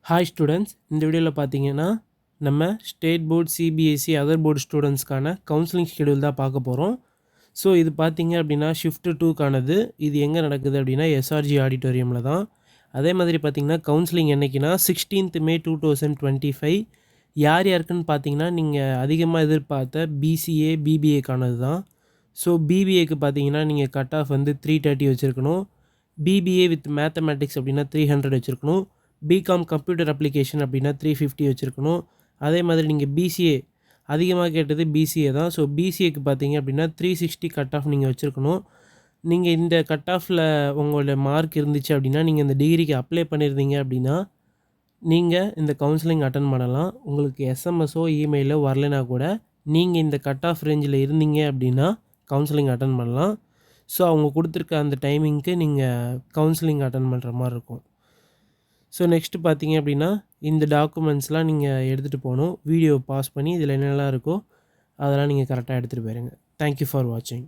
Hi students, இந்த வீடியோவில் பார்த்தீங்கன்னா நம்ம state board, CBSE, other board ஸ்டூடெண்ட்ஸ்க்கான கவுன்சிலிங் ஷெடியூல் தான் பார்க்க போகிறோம். ஸோ இது பார்த்தீங்க அப்படின்னா ஷிஃப்ட் 2க்கானது. இது எங்கே நடக்குது அப்படின்னா எஸ்ஆர்ஜி ஆடிட்டோரியமில் தான். அதே மாதிரி பார்த்தீங்கன்னா கவுன்சிலிங் என்றைக்குன்னா 16th May 2025. யார் யாருக்குன்னு பார்த்தீங்கன்னா நீங்கள் அதிகமாக எதிர்பார்த்த பிசிஏ, பிபிஏக்கானது தான். ஸோ பிபிஏக்கு பார்த்தீங்கன்னா நீங்கள் கட் ஆஃப் வந்து 330 வச்சுருக்கணும். பிபிஏ வித் மேத்தமேட்டிக்ஸ் அப்படின்னா 300 வச்சுருக்கணும். பிகாம் கம்ப்யூட்டர் அப்ளிகேஷன் அப்படின்னா 350 வச்சுருக்கணும். அதே மாதிரி நீங்கள் பிசிஏ அதிகமாக கேட்டது பிசிஏ தான். ஸோ பிசிஏக்கு பார்த்தீங்க அப்படின்னா 360 கட் ஆஃப் நீங்கள் வச்சுருக்கணும். நீங்கள் இந்த கட் ஆஃபில் உங்களோட மார்க் இருந்துச்சு அப்படின்னா நீங்கள் இந்த டிகிரிக்கு அப்ளை பண்ணியிருந்தீங்க அப்படின்னா நீங்கள் இந்த கவுன்சிலிங் அட்டன் பண்ணலாம். உங்களுக்கு எஸ்எம்எஸோ இமெயிலோ வரலைனா கூட நீங்கள் இந்த கட் ஆஃப் ரேஞ்சில் இருந்தீங்க அப்படின்னா கவுன்சிலிங் அட்டன் பண்ணலாம். ஸோ அவங்க கொடுத்துருக்க அந்த டைமிங்க்கு நீங்கள் கவுன்சிலிங் அட்டன் பண்ணுற மாதிரி இருக்கும். ஸோ நெக்ஸ்ட்டு பார்த்தீங்க அப்படின்னா இந்த டாக்குமெண்ட்ஸ்லாம் நீங்கள் எடுத்துகிட்டு போகணும். வீடியோ பாஸ் பண்ணி இதில் என்னெல்லாம் இருக்கோ அதெல்லாம் நீங்கள் கரெக்டாக எடுத்துகிட்டு போயிருங்க. தேங்க்யூ ஃபார் வாட்சிங்.